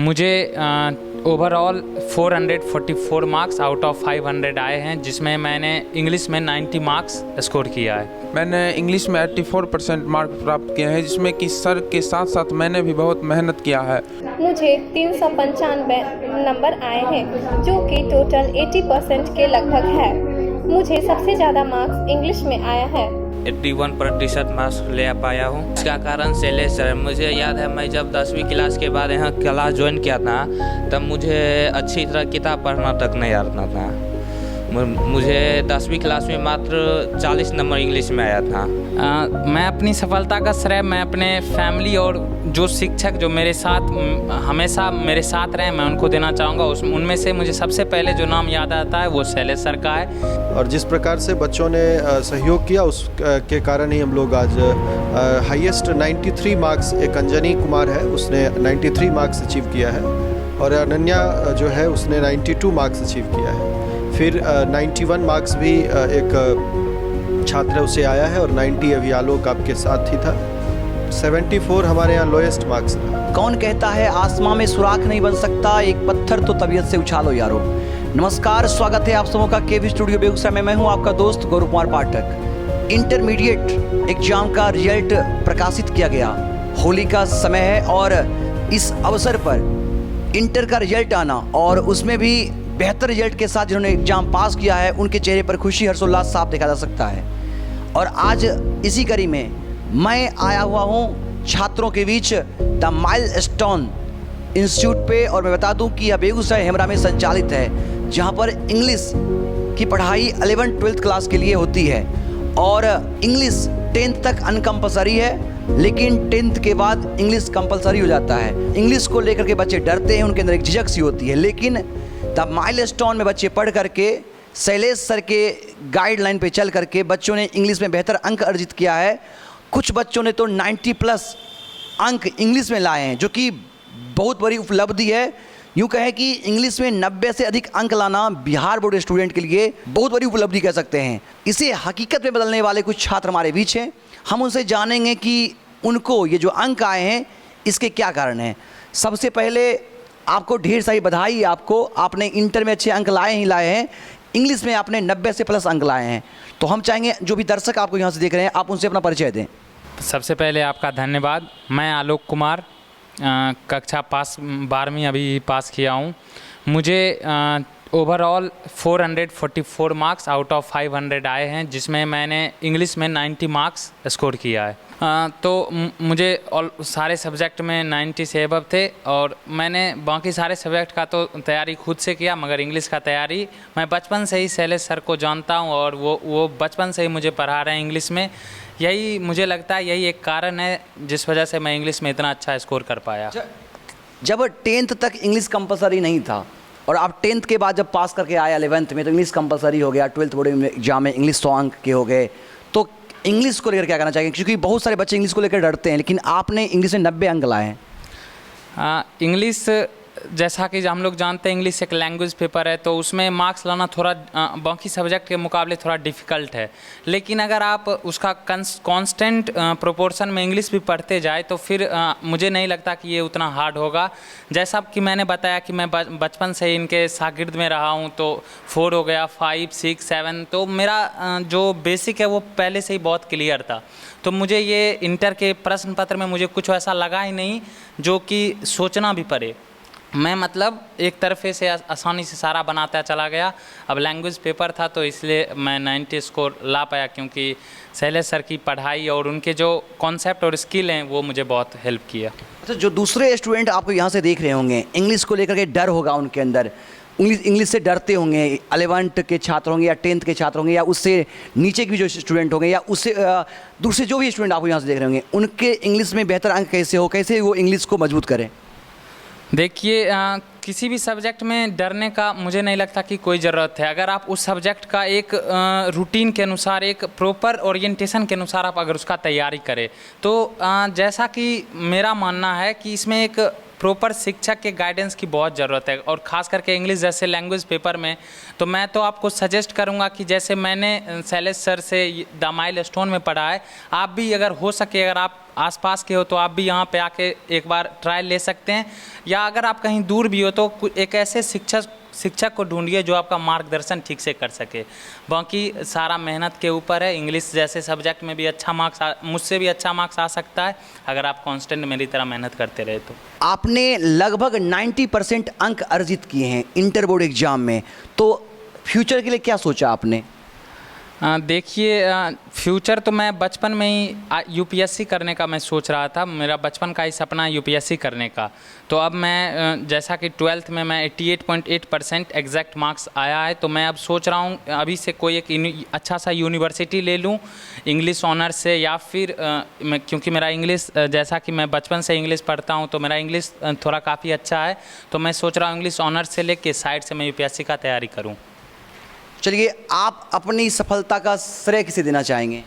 मुझे overall 444 marks out of 500 आए हैं, जिसमें मैंने इंग्लिश में 90 मार्क्स स्कोर किया है। मैंने इंग्लिश में 84% मार्क प्राप्त किए हैं, जिसमें कि सर के साथ साथ मैंने भी बहुत मेहनत किया है। मुझे 395 नंबर आए हैं, जो कि टोटल 80% के लगभग है। मुझे सबसे ज़्यादा मार्क्स इंग्लिश में आया है। 81% मार्क्स ले पाया हूँ। इसका कारण शैलेश सर। मुझे याद है, मैं जब 10वीं क्लास के बाद यहाँ क्लास ज्वाइन किया था, तब मुझे अच्छी तरह किताब पढ़ना तक नहीं आता था। मुझे 10वीं क्लास में मात्र 40 नंबर इंग्लिश में आया था। मैं अपनी सफलता का श्रेय मैं अपने फैमिली और जो शिक्षक जो मेरे साथ हमेशा मेरे साथ रहे, मैं उनको देना चाहूँगा। उनमें से मुझे सबसे पहले जो नाम याद आता है वो शैलेश सर का है। और जिस प्रकार से बच्चों ने सहयोग किया, उसके कारण ही हम लोग आज हाईएस्ट 93 मार्क्स एक अंजनी कुमार है, उसने 93 मार्क्स अचीव किया है, और अनन्या जो है उसने 92 मार्क्स अचीव किया है। फिर 91 मार्क्स भी एक छात्र उसे आया है, और 90 अभी आलोक आपके साथ ही था। 74 हमारे यहाँ लोएस्ट मार्क्स था। कौन कहता है आसमां में सुराख नहीं बन सकता, एक पत्थर तो तबीयत से उछालो यारो। नमस्कार, स्वागत है आप सबों का केवी स्टूडियो बेगूसराय में। मैं हूं आपका दोस्त गौरव कुमार पाठक। इंटरमीडिएट एग्जाम का रिजल्ट प्रकाशित किया गया। होली का समय है और इस अवसर पर इंटर का रिजल्ट आना और उसमें भी बेहतर रिजल्ट के साथ जिन्होंने एग्जाम पास किया है, उनके चेहरे पर खुशी हर्षोल्लास साफ देखा जा सकता है। और आज इसी कड़ी में मैं आया हुआ हूँ छात्रों के बीच द माइलस्टोन इंस्टीट्यूट पे, और मैं बता दूं कि यह बेगूसराय हेमरा में संचालित है, जहाँ पर इंग्लिश की पढ़ाई 11th 12th क्लास के लिए होती है। और इंग्लिश 10th तक अनकम्पलसरी है, लेकिन 10th के बाद इंग्लिश कंपलसरी हो जाता है। इंग्लिश को लेकर के बच्चे डरते हैं, उनके अंदर एक झिझक सी होती है, लेकिन द माइलस्टोन में बच्चे पढ़ करके शैलेश सर के गाइडलाइन पे चल करके बच्चों ने इंग्लिश में बेहतर अंक अर्जित किया है। कुछ बच्चों ने तो 90+ अंक इंग्लिश में लाए हैं, जो कि बहुत बड़ी उपलब्धि है। यूँ कहें कि इंग्लिश में 90 से अधिक अंक लाना बिहार बोर्ड स्टूडेंट के लिए बहुत बड़ी उपलब्धि कह सकते हैं। इसे हकीकत में बदलने वाले कुछ छात्र हमारे बीच हैं। हम उनसे जानेंगे कि उनको ये जो अंक आए हैं इसके क्या कारण हैं। सबसे पहले आपको ढेर सारी बधाई। आपने इंटर में अच्छे अंक लाए ही लाए हैं, इंग्लिश में आपने 90 से प्लस अंक लाए हैं। तो हम चाहेंगे जो भी दर्शक आपको यहाँ से देख रहे हैं, आप उनसे अपना परिचय दें। सबसे पहले आपका धन्यवाद। मैं आलोक कुमार, कक्षा 12वीं अभी पास किया हूँ। मुझे ओवरऑल 444 मार्क्स आउट ऑफ 500 आए हैं, जिसमें मैंने इंग्लिश में 90 मार्क्स स्कोर किया है। तो मुझे सारे सब्जेक्ट में 90 से अबव थे, और मैंने बाकी सारे सब्जेक्ट का तो तैयारी खुद से किया, मगर इंग्लिश का तैयारी मैं बचपन से ही शैलेश सर को जानता हूँ, और वो बचपन से ही मुझे पढ़ा रहे हैं इंग्लिश में। यही मुझे लगता है यही एक कारण है जिस वजह से मैं इंग्लिश में इतना अच्छा स्कोर कर पाया। जब 10th तक इंग्लिश कंपलसरी नहीं था, और आप 10th के बाद जब पास करके आए 11th में, तो इंग्लिश कंपलसरी हो गया। 12th बोर्ड एग्जाम में इंग्लिश 100 अंक के हो गए। तो इंग्लिश को लेकर क्या करना चाहिए, क्योंकि बहुत सारे बच्चे इंग्लिश को लेकर डरते हैं, लेकिन आपने इंग्लिश में 90 अंक लाए हैं। इंग्लिश जैसा कि हम लोग जानते हैं, इंग्लिश एक लैंग्वेज पेपर है, तो उसमें मार्क्स लाना थोड़ा बाकी सब्जेक्ट के मुकाबले थोड़ा डिफ़िकल्ट है। लेकिन अगर आप उसका कांस्टेंट प्रोपोर्शन में इंग्लिश भी पढ़ते जाए, तो फिर मुझे नहीं लगता कि ये उतना हार्ड होगा। जैसा कि मैंने बताया कि मैं बचपन से ही इनके शागिर्द में रहा हूँ, तो 4 हो गया, 5, 6, 7, तो मेरा जो बेसिक है वो पहले से ही बहुत क्लियर था। तो मुझे ये इंटर के प्रश्न पत्र में मुझे कुछ ऐसा लगा ही नहीं जो कि सोचना भी पड़े। मैं मतलब एक तरफे से आसानी से सारा बनाता चला गया। अब लैंग्वेज पेपर था, तो इसलिए मैं 90 स्कोर ला पाया, क्योंकि शैलेश सर की पढ़ाई और उनके जो कॉन्सेप्ट और स्किल हैं वो मुझे बहुत हेल्प किया। अच्छा, जो दूसरे स्टूडेंट आपको यहाँ से देख रहे होंगे, इंग्लिश को लेकर के डर होगा उनके अंदर, इंग्लिश से डरते होंगे, 11th के छात्र होंगे या 10th के छात्र होंगे, या उससे नीचे के भी जो स्टूडेंट होंगे, या उससे दूसरे जो भी स्टूडेंट आपको यहाँ से देख रहे होंगे, उनके इंग्लिश में बेहतर अंक कैसे हो, कैसे वो इंग्लिश को मजबूत करें। देखिए, किसी भी सब्जेक्ट में डरने का मुझे नहीं लगता कि कोई ज़रूरत है। अगर आप उस सब्जेक्ट का एक रूटीन के अनुसार, एक प्रॉपर ओरिएंटेशन के अनुसार आप अगर उसका तैयारी करें, तो जैसा कि मेरा मानना है कि इसमें एक प्रॉपर शिक्षक के गाइडेंस की बहुत ज़रूरत है, और ख़ास करके इंग्लिश जैसे लैंग्वेज पेपर में। तो मैं तो आपको सजेस्ट करूंगा कि जैसे मैंने शैलेश सर से द माइलस्टोन में पढ़ा है, आप भी अगर हो सके, अगर आप आसपास के हो तो आप भी यहाँ पे आके एक बार ट्रायल ले सकते हैं, या अगर आप कहीं दूर भी हो तो एक ऐसे शिक्षक को ढूंढिए जो आपका मार्गदर्शन ठीक से कर सके। बाकी सारा मेहनत के ऊपर है। इंग्लिश जैसे सब्जेक्ट में भी अच्छा मार्क्स मुझसे भी अच्छा मार्क्स आ सकता है अगर आप कांस्टेंट मेरी तरह मेहनत करते रहे तो। आपने लगभग 90% अंक अर्जित किए हैं इंटर बोर्ड एग्जाम में, तो फ्यूचर के लिए क्या सोचा आपने? देखिए, फ्यूचर तो मैं बचपन में ही यूपीएससी करने का मैं सोच रहा था। मेरा बचपन का ही सपना है यूपीएससी करने का। तो अब मैं जैसा कि 12th में मैं 88.8% एग्जैक्ट मार्क्स आया है, तो मैं अब सोच रहा हूँ अभी से कोई एक अच्छा सा यूनिवर्सिटी ले लूँ इंग्लिश ऑनर्स से, या फिर क्योंकि मेरा इंग्लिश, जैसा कि मैं बचपन से इंग्लिश पढ़ता हूँ तो मेरा इंग्लिश थोड़ा काफ़ी अच्छा है, तो मैं सोच रहा हूँ इंग्लिश ऑनर्स से लेके साइड से मैं यूपीएससी का तैयारी करूँ। चलिए, आप अपनी सफलता का श्रेय किसे देना चाहेंगे?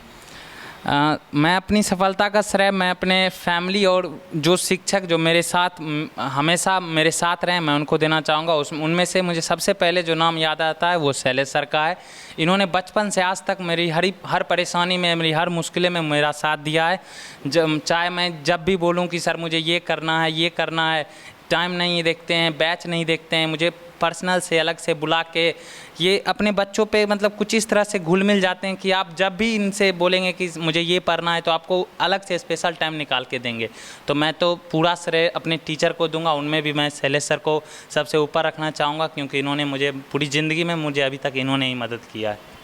मैं अपनी सफलता का श्रेय मैं अपने फैमिली और जो शिक्षक जो मेरे साथ हमेशा मेरे साथ रहे मैं उनको देना चाहूँगा। उनमें से मुझे सबसे पहले जो नाम याद आता है वो शैलेश सर का है। इन्होंने बचपन से आज तक मेरी हर परेशानी में, मेरी हर मुश्किलें में मेरा साथ दिया है। चाहे मैं जब भी बोलूँ कि सर मुझे ये करना है, टाइम नहीं देखते हैं, बैच नहीं देखते हैं, मुझे पर्सनल से अलग से बुला के ये अपने बच्चों पे मतलब कुछ इस तरह से घुल मिल जाते हैं कि आप जब भी इनसे बोलेंगे कि मुझे ये पढ़ना है तो आपको अलग से स्पेशल टाइम निकाल के देंगे। तो मैं तो पूरा श्रेय अपने टीचर को दूंगा। उनमें भी मैं शैलेश सर को सबसे ऊपर रखना चाहूँगा, क्योंकि इन्होंने मुझे पूरी ज़िंदगी में मुझे अभी तक इन्होंने ही मदद किया है।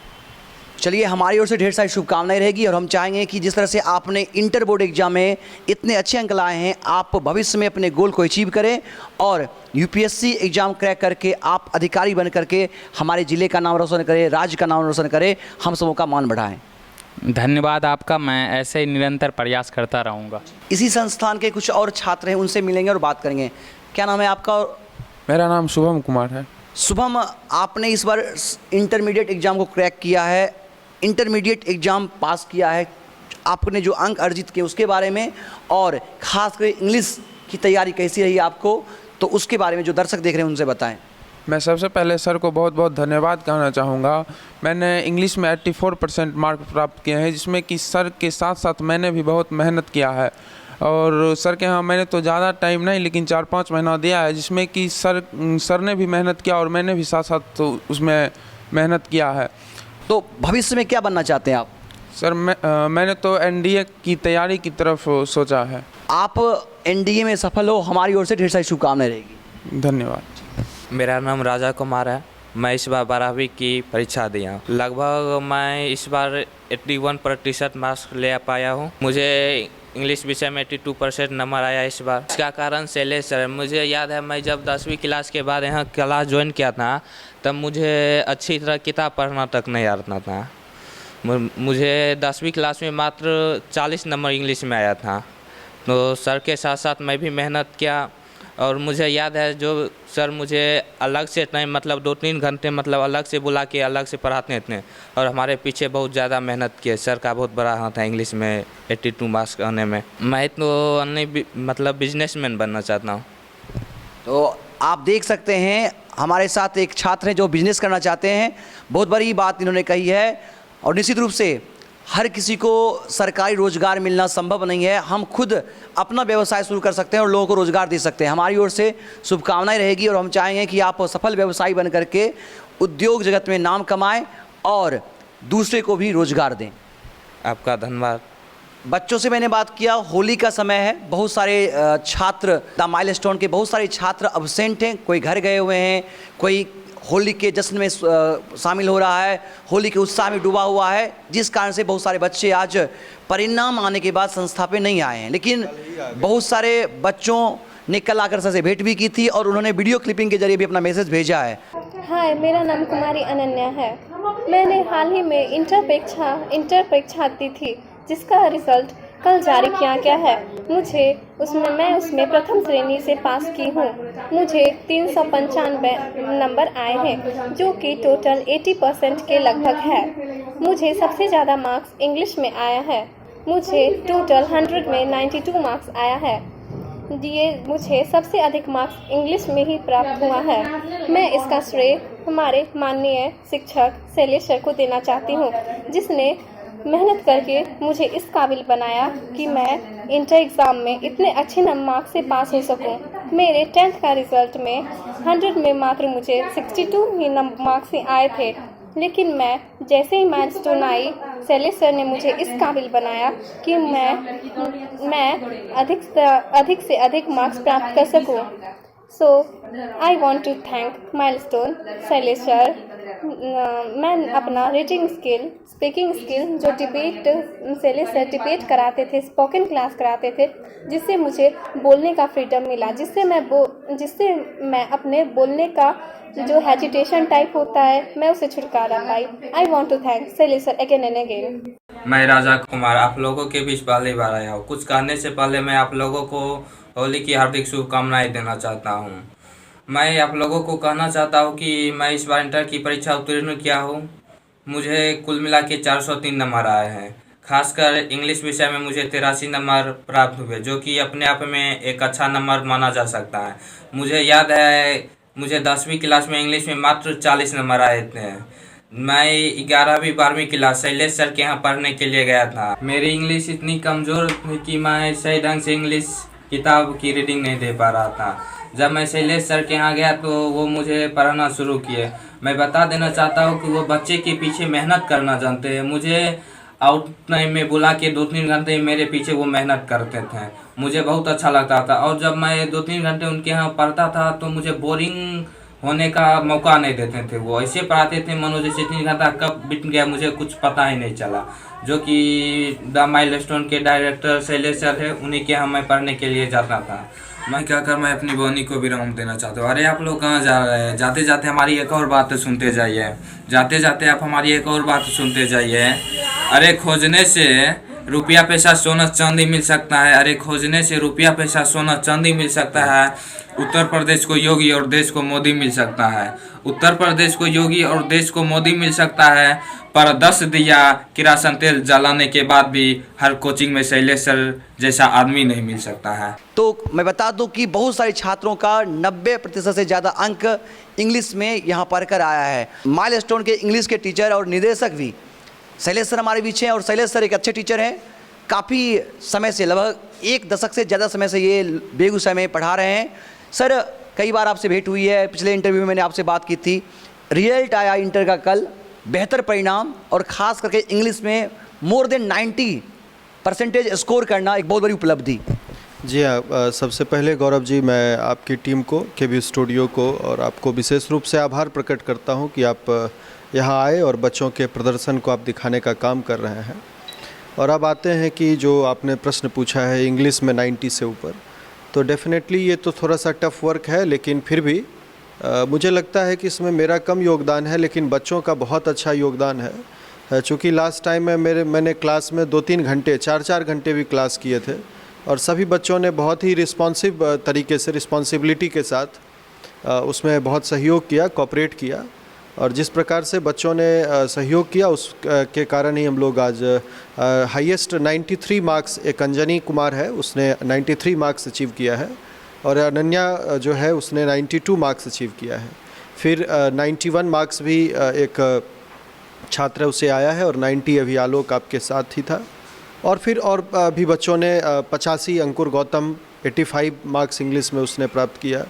चलिए, हमारी ओर से ढेर सारी शुभकामनाएं रहेगी, और हम चाहेंगे कि जिस तरह से आपने इंटर बोर्ड एग्जाम में इतने अच्छे अंक लाए हैं, आप भविष्य में अपने गोल को अचीव करें और यूपीएससी एग्जाम क्रैक करके आप अधिकारी बन करके हमारे ज़िले का नाम रोशन करें, राज्य का नाम रोशन करें, हम सबों का मान बढ़ाएं। धन्यवाद आपका। मैं ऐसे ही निरंतर प्रयास करता रहूँगा। इसी संस्थान के कुछ और छात्र हैं, उनसे मिलेंगे और बात करेंगे। क्या नाम है आपका? मेरा नाम शुभम कुमार है। शुभम, आपने इस बार इंटरमीडिएट एग्ज़ाम को क्रैक किया है, इंटरमीडिएट एग्ज़ाम पास किया है, आपने जो अंक अर्जित किए उसके बारे में, और ख़ासकर इंग्लिश की तैयारी कैसी रही आपको, तो उसके बारे में जो दर्शक देख रहे हैं उनसे बताएं। मैं सबसे पहले सर को बहुत बहुत धन्यवाद कहना चाहूँगा। मैंने इंग्लिश में 84% मार्क प्राप्त किए हैं, जिसमें कि सर के साथ साथ मैंने भी बहुत मेहनत किया है। और सर के यहाँ मैंने तो ज़्यादा टाइम नहीं, लेकिन 4-5 महीना दिया है, जिसमें कि सर ने भी मेहनत किया और मैंने भी साथ साथ तो उसमें मेहनत किया है। तो भविष्य में क्या बनना चाहते हैं आप? सर मैंने तो एनडीए की तैयारी की तरफ सोचा है। आप एनडीए में सफल हो, हमारी ओर से ढेर सारी शुभकामनाएं रहेगी। धन्यवाद। मेरा नाम राजा कुमार है। मैं इस बार 12वीं की परीक्षा दिया। लगभग मैं इस बार 81% मार्क्स ले पाया हूँ। मुझे इंग्लिश विषय में 82% नंबर आया इस बार। इसका कारण शैलेश सर। मुझे याद है मैं जब 10वीं क्लास के बाद यहाँ क्लास ज्वाइन किया था तब मुझे अच्छी तरह किताब पढ़ना तक नहीं आता था। मुझे 10वीं क्लास में मात्र 40 नंबर इंग्लिश में आया था। तो सर के साथ साथ मैं भी मेहनत किया, और मुझे याद है जो सर मुझे अलग से टाइम मतलब 2-3 घंटे मतलब अलग से बुला के अलग से पढ़ाते थे, और हमारे पीछे बहुत ज़्यादा मेहनत किए। सर का बहुत बड़ा हाथ है इंग्लिश में 82 मार्क्स आने में। मैं तो नहीं मतलब बिजनेसमैन बनना चाहता हूँ। तो आप देख सकते हैं हमारे साथ एक छात्र हैं जो बिजनेस करना चाहते हैं। बहुत बड़ी बात इन्होंने कही है, और निश्चित रूप से हर किसी को सरकारी रोज़गार मिलना संभव नहीं है। हम खुद अपना व्यवसाय शुरू कर सकते हैं और लोगों को रोज़गार दे सकते हैं। हमारी ओर से शुभकामनाएं रहेगी, और हम चाहेंगे कि आप सफल व्यवसायी बन करके उद्योग जगत में नाम कमाएं और दूसरे को भी रोज़गार दें। आपका धन्यवाद। बच्चों से मैंने बात किया, होली का समय है, बहुत सारे छात्र द माइलस्टोन के बहुत सारे छात्र अब्सेंट हैं, कोई घर गए हुए हैं, कोई होली के जश्न में शामिल हो रहा है, होली के उत्साह में डूबा हुआ है, जिस कारण से बहुत सारे बच्चे आज परिणाम आने के बाद संस्था पे नहीं आए हैं। लेकिन बहुत सारे बच्चों ने कल आकर सर से भेंट भी की थी, और उन्होंने वीडियो क्लिपिंग के जरिए भी अपना मैसेज भेजा है। हाय, मेरा नाम कुमारी अनन्या है। मैंने हाल ही में इंटर परीक्षा दी थी, जिसका रिजल्ट कल जारी किया गया है। मैं उसमें प्रथम श्रेणी से पास की हूँ। मुझे 395 नंबर आए हैं, जो कि टोटल 80% के लगभग है। मुझे सबसे ज़्यादा मार्क्स इंग्लिश में आया है। मुझे टोटल 100 में 92 मार्क्स आया है। दिए मुझे सबसे अधिक मार्क्स इंग्लिश में ही प्राप्त हुआ है। मैं इसका श्रेय हमारे माननीय शिक्षक शैलेश सर को देना चाहती हूँ, जिसने मेहनत करके मुझे इस काबिल बनाया कि मैं इंटर एग्ज़ाम में इतने अच्छे मार्क्स से पास हो सकूं। मेरे 10th का रिज़ल्ट में 100 में मात्र मुझे 62 ही मार्क्स ही आए थे, लेकिन मैं जैसे ही माइलस्टोन आई, शैलेश सर ने मुझे इस काबिल बनाया कि मैं अधिक से अधिक मार्क्स प्राप्त कर सकूं। So I want to thank Milestone Shailesh sir. मैं अपना रीडिंग स्किल, स्पीकिंग स्किल, जो डिबेट शैलेश सर डिबेट कराते थे, स्पोकन क्लास कराते थे, जिससे मुझे बोलने का फ्रीडम मिला, जिससे मैं अपने बोलने का जो हेजिटेशन टाइप होता है, मैं उसे छुटकारा पाई। I want to thank Shailesh sir again and again. मैं राजा कुमार आप लोगों के बीच पहली बार आया हूँ। कुछ कहने से पहले मैं आप लोगों को होली की हार्दिक शुभकामनाएं देना चाहता हूँ। मैं आप लोगों को कहना चाहता हूँ कि मैं इस बार इंटर की परीक्षा उत्तीर्ण किया हूँ। मुझे कुल मिला के 403 नंबर आए हैं। खासकर इंग्लिश विषय में मुझे 83 नंबर प्राप्त हुए, जो कि अपने आप में एक अच्छा नंबर माना जा सकता है। मुझे याद है मुझे 10वीं क्लास में इंग्लिश में मात्र 40 नंबर आए थे। मैं 11वीं 12वीं क्लास शैलेश सर के यहाँ पढ़ने के लिए गया था। मेरी इंग्लिश इतनी कमज़ोर थी कि मैं सही ढंग से इंग्लिश किताब की रीडिंग नहीं दे पा रहा था। जब मैं शैलेश सर के यहाँ गया तो वो मुझे पढ़ाना शुरू किए। मैं बता देना चाहता हूँ कि वो बच्चे के पीछे मेहनत करना जानते हैं। मुझे आउट टाइम में बुला के 2-3 घंटे मेरे पीछे वो मेहनत करते थे। मुझे बहुत अच्छा लगता था, और जब मैं 2-3 घंटे उनके यहाँ पढ़ता था तो मुझे बोरिंग होने का मौका नहीं देते थे। वो ऐसे पढ़ाते थे मानो जैसे 3 घंटा कब बीत गया मुझे कुछ पता ही नहीं चला। जो कि द माइलस्टोन के डायरेक्टर शैलेश सर है, उन्हीं के यहाँ मैं पढ़ने के लिए जाता था। मैं क्या कर मैं अपनी बोनी को विराम देना चाहता हूँ। अरे आप लोग कहाँ जा रहे हैं? जाते जाते हमारी एक और बात सुनते जाइए। जाते जाते आप हमारी एक और बात सुनते जाइए। अरे खोजने से रुपया पैसा सोना चांदी मिल सकता है। अरे खोजने से रुपया पैसा सोना चांदी मिल सकता है। उत्तर प्रदेश को योगी और देश को मोदी मिल सकता है। उत्तर प्रदेश को योगी और देश को मोदी मिल सकता है, पर 10 दिया किरासन तेल जलाने के बाद भी हर कोचिंग में शैलेश सर जैसा आदमी नहीं मिल सकता है। तो मैं बता दूं कि बहुत सारे छात्रों का 90% से ज़्यादा अंक इंग्लिश में यहाँ पढ़कर आया है। माइलस्टोन के इंग्लिश के टीचर और निदेशक भी शैलेश सर हमारे बीच हैं, और शैलेश सर एक अच्छे टीचर हैं। काफ़ी समय से, लगभग 1 दशक से ज़्यादा समय से ये बेगूसराय में पढ़ा रहे हैं। सर कई बार आपसे भेंट हुई है, पिछले इंटरव्यू में मैंने आपसे बात की थी। रिजल्ट आया इंटर का कल, बेहतर परिणाम, और ख़ास करके इंग्लिश में मोर देन 90% स्कोर करना एक बहुत बड़ी उपलब्धि। जी हाँ, सबसे पहले गौरव जी, मैं आपकी टीम को, केवी स्टूडियो को और आपको विशेष रूप से आभार प्रकट करता हूँ कि आप यहाँ आए और बच्चों के प्रदर्शन को आप दिखाने का काम कर रहे हैं। और अब आते हैं कि जो आपने प्रश्न पूछा है इंग्लिश में 90 से ऊपर, तो डेफिनेटली ये तो थोड़ा सा टफ वर्क है, लेकिन फिर भी मुझे लगता है कि इसमें मेरा कम योगदान है, लेकिन बच्चों का बहुत अच्छा योगदान है। चूँकि लास्ट टाइम में मैंने क्लास में 2-3 घंटे, 4-4 घंटे भी क्लास किए थे, और सभी बच्चों ने बहुत ही रिस्पॉन्सिव तरीके से, रिस्पॉन्सिबिलिटी के साथ उसमें बहुत सहयोग किया, कोऑपरेट किया। और जिस प्रकार से बच्चों ने सहयोग किया उस के कारण ही हम लोग आज हाईएस्ट 93 मार्क्स, एक अंजनी कुमार है उसने 93 मार्क्स अचीव किया है, और अनन्या जो है उसने 92 मार्क्स अचीव किया है। फिर 91 मार्क्स भी एक छात्र उसे आया है, और 90 अभी आलोक आपके साथ ही था। और फिर और भी बच्चों ने 85, अंकुर गौतम 85 मार्क्स इंग्लिश में उसने प्राप्त किया।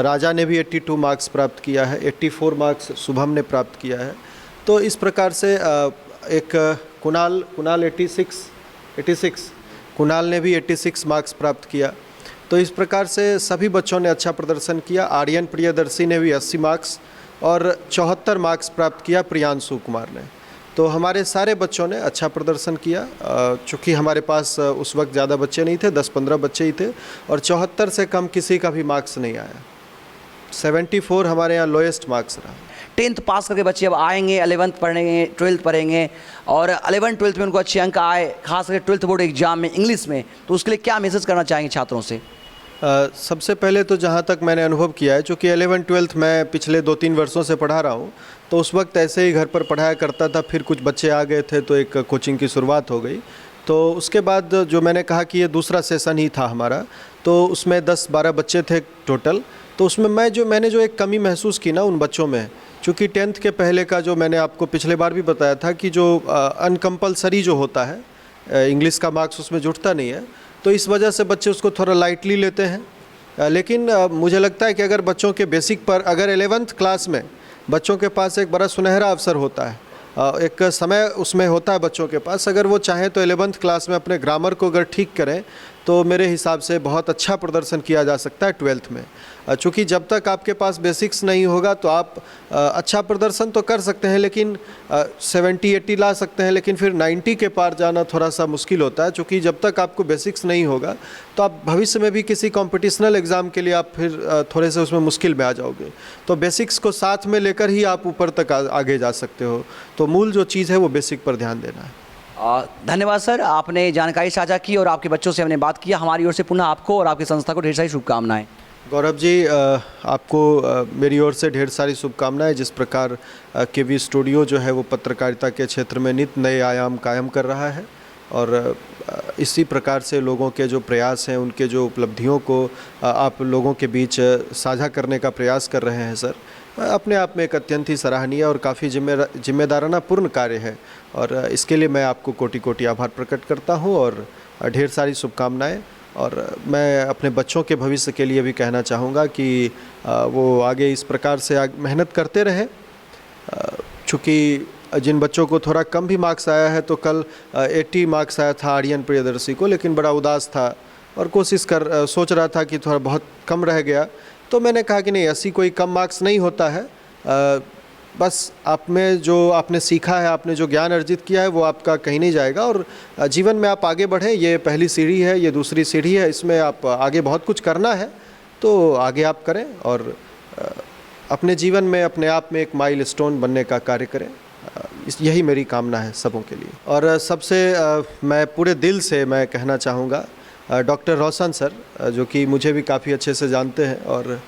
राजा ने भी 82 मार्क्स प्राप्त किया है। 84 मार्क्स शुभम ने प्राप्त किया है। तो इस प्रकार से एक कुणाल 86 कुणाल ने भी 86 मार्क्स प्राप्त किया। तो इस प्रकार से सभी बच्चों ने अच्छा प्रदर्शन किया। आर्यन प्रियदर्शी ने भी 80 मार्क्स और 74 मार्क्स प्राप्त किया प्रियांशु कुमार ने। तो हमारे सारे बच्चों ने अच्छा प्रदर्शन किया। चूँकि हमारे पास उस वक्त ज़्यादा बच्चे नहीं थे, 10-15 बच्चे ही थे, और 74 से कम किसी का भी मार्क्स नहीं आया। 74 हमारे यहाँ लोएस्ट मार्क्स रहा। 10th पास करके बच्चे अब आएंगे, 11th पढ़ेंगे, 12th पढ़ेंगे, और 11th 12th में उनको अच्छे अंक आए, खास करके 12th बोर्ड एग्जाम में इंग्लिश में, तो उसके लिए क्या मैसेज करना चाहेंगे छात्रों से? सबसे पहले तो जहाँ तक मैंने अनुभव किया है, चूँकि 11th-12th मैं पिछले 2-3 वर्षों से पढ़ा रहा हूँ, तो उस वक्त ऐसे ही घर पर पढ़ाया करता था। फिर कुछ बच्चे आ गए थे तो एक कोचिंग की शुरुआत हो गई। तो उसके बाद जो मैंने कहा कि ये दूसरा सेशन ही था हमारा, तो उसमें 10-12 बच्चे थे टोटल। तो उसमें मैंने जो एक कमी महसूस की ना उन बच्चों में, चूँकि 10th के पहले का जो मैंने आपको पिछले बार भी बताया था कि जो अनकम्पलसरी जो होता है, इंग्लिश का मार्क्स उसमें जुटता नहीं है, तो इस वजह से बच्चे उसको थोड़ा लाइटली लेते हैं। लेकिन मुझे लगता है कि अगर बच्चों के बेसिक पर, अगर 11th क्लास में बच्चों के पास एक बड़ा सुनहरा अवसर होता है, एक समय उसमें होता है बच्चों के पास, अगर वो चाहें तो 11th क्लास में अपने ग्रामर को अगर ठीक करें तो मेरे हिसाब से बहुत अच्छा प्रदर्शन किया जा सकता है 12th में। चूँकि जब तक आपके पास बेसिक्स नहीं होगा तो आप अच्छा प्रदर्शन तो कर सकते हैं, लेकिन 70-80 ला सकते हैं, लेकिन फिर 90 के पार जाना थोड़ा सा मुश्किल होता है। चूँकि जब तक आपको बेसिक्स नहीं होगा तो आप भविष्य में भी किसी कॉम्पिटिशनल एग्ज़ाम के लिए आप फिर थोड़े से उसमें मुश्किल में आ जाओगे। तो बेसिक्स को साथ में लेकर ही आप ऊपर तक आगे जा सकते हो। तो मूल जो चीज़ है वो बेसिक पर ध्यान देना है। धन्यवाद सर, आपने जानकारी साझा की और आपके बच्चों से हमने बात किया। हमारी ओर से पुनः आपको और आपकी संस्था को ढेर सारी शुभकामनाएं। गौरव जी, आपको मेरी ओर से ढेर सारी शुभकामनाएं। जिस प्रकार केवी स्टूडियो जो है वो पत्रकारिता के क्षेत्र में नित नए आयाम कायम कर रहा है, और इसी प्रकार से लोगों के जो प्रयास हैं, उनके जो उपलब्धियों को आप लोगों के बीच साझा करने का प्रयास कर रहे हैं सर, अपने आप में एक अत्यंत ही सराहनीय और काफ़ी जिम्मेदाराना पूर्ण कार्य है। और इसके लिए मैं आपको कोटि कोटि आभार प्रकट करता हूँ और ढेर सारी शुभकामनाएं। और मैं अपने बच्चों के भविष्य के लिए भी कहना चाहूँगा कि वो आगे इस प्रकार से मेहनत करते रहें। चूँकि जिन बच्चों को थोड़ा कम भी मार्क्स आया है, तो कल 80 मार्क्स आया था आर्यन प्रियदर्शी को, लेकिन बड़ा उदास था और सोच रहा था कि थोड़ा बहुत कम रह गया। तो मैंने कहा कि नहीं, ऐसी कोई कम मार्क्स नहीं होता है, बस आप में जो आपने सीखा है, आपने जो ज्ञान अर्जित किया है वो आपका कहीं नहीं जाएगा, और जीवन में आप आगे बढ़ें। ये पहली सीढ़ी है, ये दूसरी सीढ़ी है, इसमें आप आगे बहुत कुछ करना है, तो आगे आप करें और अपने जीवन में अपने आप में एक माइलस्टोन बनने का कार्य करें। यही मेरी कामना है सबों के लिए। और सबसे मैं पूरे दिल से मैं कहना चाहूँगा डॉक्टर रोशन सर, जो कि मुझे भी काफ़ी अच्छे से जानते हैं और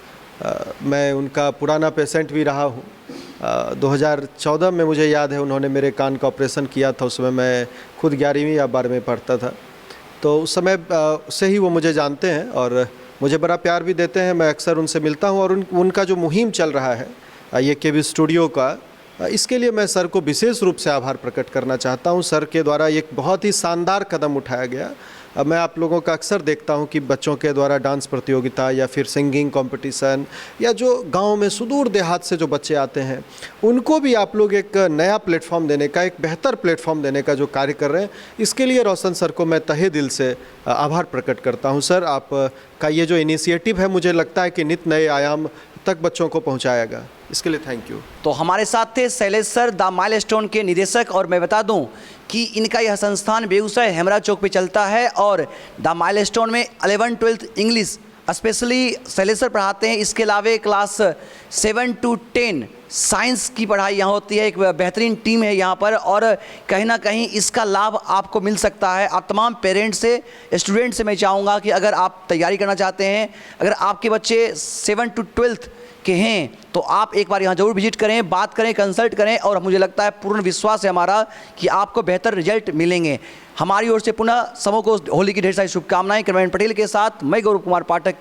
मैं उनका पुराना पेशेंट भी रहा हूँ। 2014 में मुझे याद है उन्होंने मेरे कान का ऑपरेशन किया था। उस समय मैं खुद 11वीं या 12वीं पढ़ता था, तो उस समय से ही वो मुझे जानते हैं और मुझे बड़ा प्यार भी देते हैं। मैं अक्सर उनसे मिलता हूँ और उनका जो मुहिम चल रहा है ये केवी स्टूडियो का, इसके लिए मैं सर को विशेष रूप से आभार प्रकट करना चाहता हूँ। सर के द्वारा एक बहुत ही शानदार कदम उठाया गया। मैं आप लोगों का अक्सर देखता हूं कि बच्चों के द्वारा डांस प्रतियोगिता या फिर सिंगिंग कंपटीशन, या जो गांव में सुदूर देहात से जो बच्चे आते हैं उनको भी आप लोग एक नया प्लेटफॉर्म देने का, एक बेहतर प्लेटफॉर्म देने का जो कार्य कर रहे हैं, इसके लिए रोशन सर को मैं तहे दिल से आभार प्रकट करता हूं। सर, आपका ये जो इनिशिएटिव है मुझे लगता है कि नित नए आयाम तक बच्चों को पहुंचाएगा। इसके लिए थैंक यू। तो हमारे साथ थे शैलेश सर, द माइलस्टोन के निदेशक। और मैं बता दूं कि इनका यह संस्थान बेगूसराय हेमरा चौक पे चलता है और द माइलस्टोन में 11th-12th English specially Shailesh sir पढ़ाते हैं। इसके अलावा क्लास 7 to 10 साइंस की पढ़ाई यहाँ होती है। एक बेहतरीन टीम है यहाँ पर और कहीं ना कहीं इसका लाभ आपको मिल सकता है। आप तमाम पेरेंट्स से, स्टूडेंट से मैं चाहूँगा कि अगर आप तैयारी करना चाहते हैं, अगर आपके बच्चे 7 to 12th के हैं, तो आप एक बार यहाँ जरूर विजिट करें, बात करें, कंसल्ट करें और मुझे लगता है, पूर्ण विश्वास है हमारा कि आपको बेहतर रिजल्ट मिलेंगे। हमारी ओर से पुनः सबों को होली की ढेर सारी शुभकामनाएं। कैमरामैन पटेल के साथ मैं गौरव कुमार पाठक।